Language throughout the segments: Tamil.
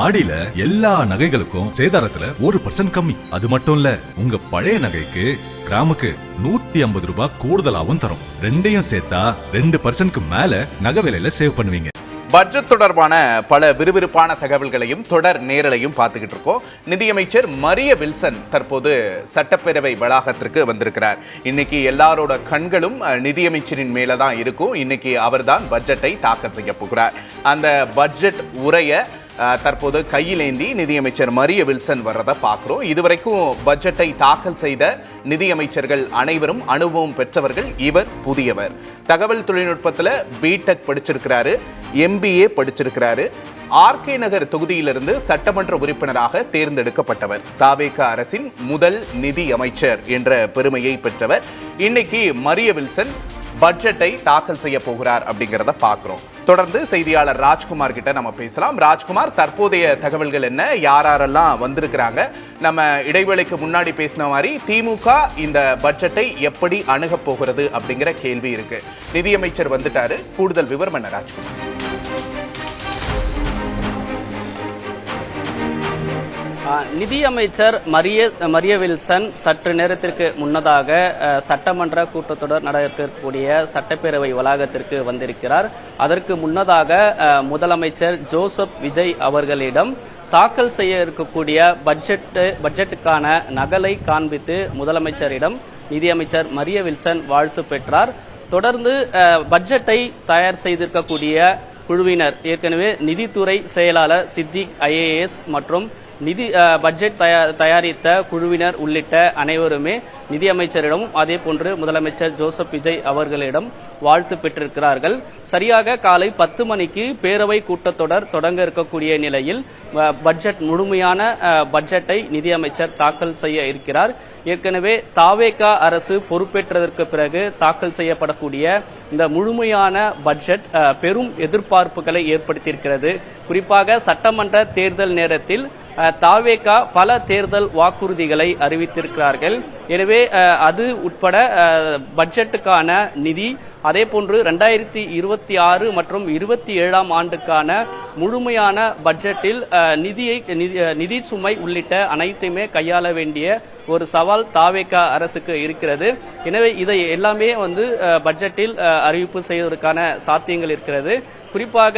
ஆடியில எல்லா நகைகளுக்கும் சேதாரத்துல 1% கம்மி. அது மட்டும் இல்ல, உங்க பழைய நகைக்கு கிராமுக்கு 150 ரூபாய் கூடுதலாவும் தரும். ரெண்டையும் சேர்த்தா 2% மேல நகை விலையில சேவ் பண்ணுவீங்க. பட்ஜெட் தொடர்பான பல விறுவிறுப்பான தகவல்களையும் தொடர் நேரலையும் பார்த்துக்கிட்டு இருக்கோம். நிதியமைச்சர் மரிய வில்சன் தற்போது சட்டப்பேரவை வளாகத்திற்கு வந்திருக்கிறார். இன்னைக்கு எல்லாரோட கண்களும் நிதியமைச்சரின் மேலதான் இருக்கும். இன்னைக்கு அவர்தான் பட்ஜெட்டை தாக்கல் செய்ய போகிறார். அந்த பட்ஜெட் உரைய தற்போது கையிலேந்தி நிதியமைச்சர் மரிய வில்சன் வர்றதை பார்க்கிறோம். இதுவரைக்கும் பட்ஜெட்டை தாக்கல் செய்த நிதியமைச்சர்கள் அனைவரும் அனுபவம் பெற்றவர்கள். இவர் புதியவர். தகவல் தொழில்நுட்பத்தில் பிடெக் படிச்சிருக்கிறாரு, MBA படிச்சிருக்கிறாரு. RK நகர் தொகுதியிலிருந்து சட்டமன்ற உறுப்பினராக தேர்ந்தெடுக்கப்பட்டவர். தவேக அரசின் முதல் நிதி அமைச்சர் என்ற பெருமையை பெற்றவர். இன்னைக்கு மரிய வில்சன் பட்ஜெட்டை தாக்கல் செய்ய போகிறார் அப்படிங்கிறத பார்க்கிறோம். தொடர்ந்து செய்தியாளர் ராஜ்குமார் கிட்ட நம்ம பேசலாம். ராஜ்குமார், தற்போதைய தகவல்கள் என்ன? யாரெல்லாம் வந்திருக்கிறாங்க? நம்ம இடைவேளைக்கு முன்னாடி பேசின மாதிரி திமுக இந்த பட்ஜெட்டை எப்படி அணுக போகிறது அப்படிங்கிற கேள்வி இருக்கு. நிதியமைச்சர் வந்துட்டாரு. கூடுதல் விவரம் என்ன ராஜ்குமார்? நிதியமைச்சர் மரிய வில்சன் சற்று நேரத்திற்கு முன்னதாக சட்டமன்ற கூட்டத்தொடர் நடக்கக்கூடிய சட்டப்பேரவை வளாகத்திற்கு வந்திருக்கிறார். அதற்கு முன்னதாக முதலமைச்சர் ஜோசப் விஜய் அவர்களிடம் தாக்கல் செய்ய இருக்கக்கூடிய பட்ஜெட்டுக்கான நகலை காண்பித்து முதலமைச்சரிடம் நிதியமைச்சர் மரிய வில்சன் வாழ்த்து பெற்றார். தொடர்ந்து பட்ஜெட்டை தயார் செய்திருக்கக்கூடிய குழுவினர், ஏற்கனவே நிதித்துறை செயலாளர் சித்திக் IAS மற்றும் பட்ஜெட் தயாரித்த குழுவினர் உள்ளிட்ட அனைவருமே நிதியமைச்சரிடம் அதே போன்று முதலமைச்சர் ஜோசப் விஜய் அவர்களிடம் வாழ்த்து பெற்றிருக்கிறார்கள். சரியாக காலை 10 மணிக்கு பேரவை கூட்டத்தொடர் தொடங்க இருக்கக்கூடிய நிலையில் முழுமையான பட்ஜெட்டை நிதியமைச்சர் தாக்கல் செய்ய இருக்கிறார். ஏற்கனவே தவேக அரசு பொறுப்பேற்றதற்கு பிறகு தாக்கல் செய்யப்படக்கூடிய இந்த முழுமையான பட்ஜெட் பெரும் எதிர்பார்ப்புகளை ஏற்படுத்தியிருக்கிறது. குறிப்பாக சட்டமன்ற தேர்தல் நேரத்தில் தவேக பல தேர்தல் வாக்குறுதிகளை அறிவித்திருக்கிறார்கள். எனவே அது உட்பட பட்ஜெட்டுக்கான நிதி, அதே போன்று 2026 மற்றும் 27ஆம் ஆண்டுக்கான முழுமையான பட்ஜெட்டில் நிதி சுமை உள்ளிட்ட அனைத்தையுமே கையாள வேண்டிய ஒரு சவால் தவேக அரசுக்கு இருக்கிறது. எனவே இதை எல்லாமே பட்ஜெட்டில் அறிவிப்பு செய்வதற்கான சாத்தியங்கள் இருக்கிறது. குறிப்பாக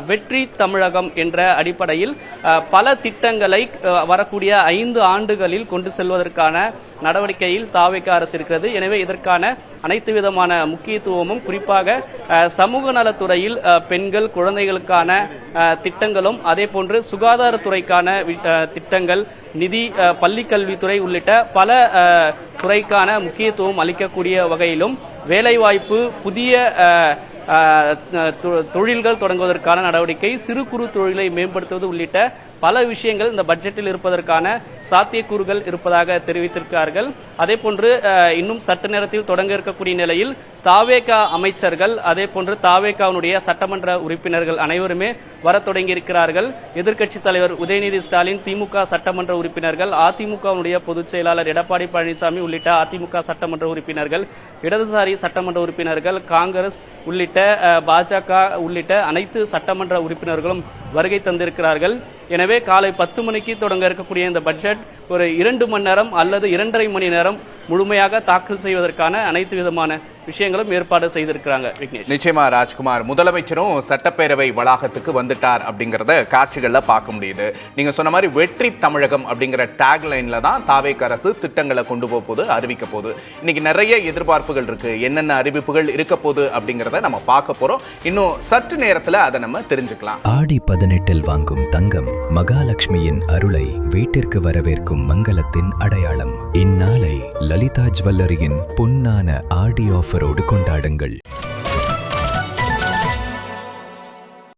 வெற்றி தமிழகம் என்ற அடிப்படையில் பல திட்டங்களை வரக்கூடிய 5 ஆண்டுகளில் கொண்டு செல்வதற்கான நடவடிக்கையில் தவேக அரசு இருக்கிறது. எனவே இதற்கான அனைத்து விதமான முக்கியத்துவமும், குறிப்பாக சமூக நலத்துறையில் பெண்கள் குழந்தைகளுக்கான திட்டங்களும், அதே போன்று சுகாதாரத்துறைக்கான திட்டங்கள், நிதி, பள்ளிக்கல்வித்துறை உள்ளிட்ட பல துறைக்கான முக்கியத்துவம் அளிக்கக்கூடிய வகையிலும், வேலைவாய்ப்பு, புதிய தொழில்கள் தொடங்குவதற்கான நடவடிக்கை, சிறு குறு தொழிலை மேம்படுத்துவது உள்ளிட்ட பல விஷயங்கள் இந்த பட்ஜெட்டில் இருப்பதற்கான சாத்தியக்கூறுகள் இருப்பதாக தெரிவித்திருக்கிறார்கள். அதே போன்று இன்னும் சற்று நேரத்தில் தொடங்க இருக்கக்கூடிய நிலையில் தவேக அமைச்சர்கள், அதே போன்று தவேகவுடைய சட்டமன்ற உறுப்பினர்கள் அனைவருமே வர தொடங்கி இருக்கிறார்கள். எதிர்க்கட்சித் தலைவர் உதயநிதி ஸ்டாலின், திமுக சட்டமன்ற உறுப்பினர்கள், அதிமுகவுடைய பொதுச் செயலாளர் எடப்பாடி பழனிசாமி உள்ளிட்ட அதிமுக சட்டமன்ற உறுப்பினர்கள், இடதுசாரி சட்டமன்ற உறுப்பினர்கள், காங்கிரஸ் உள்ளிட்ட பாஜக உள்ளிட்ட அனைத்து சட்டமன்ற உறுப்பினர்களும் வருகை தந்திருக்கிறார்கள். எனவே காலை 10 மணிக்கு தொடங்க இருக்கக்கூடிய இந்த பட்ஜெட் ஒரு 2 மணி நேரம் அல்லது 2.5 மணி நேரம் முழுமையாக தாக்கல் செய்வதற்கான அனைத்து விதமான விஷயங்களும் ஏற்பாடு செய்திருக்கிறாங்க. நிச்சயமா ராஜ்குமார், முதலமைச்சரும் சட்டப்பேரவை வளாகத்துக்கு வந்துட்டார் அப்படிங்கறத காட்சிகள்ல பார்க்க முடியுது. நீங்க சொன்ன மாதிரி வெற்றி தமிழகம் அப்படிங்கிற டேக் லைன்ல தான் தவேக அரசு திட்டங்களை கொண்டு போகுது, அறிவிக்க போகுது. இன்னைக்கு நிறைய எதிர்பார்ப்புகள் இருக்கு. என்னென்ன அறிவிப்புகள் இருக்க போகுது அப்படிங்கறத நம்ம பார்க்க போறோம். இன்னும் சற்று நேரத்துல அதை நம்ம தெரிஞ்சுக்கலாம். ஆடி 18 வாங்கும் தங்கம் மகாலட்சுமியின் அருளை வீட்டிற்கு வரவேற்கும் மங்களத்தின் அடையாளம். இந்நாளை லலிதா ஜுவல்லரியின் பொன்னான ஆடி ஆஃபரோடு கொண்டாடுங்கள்.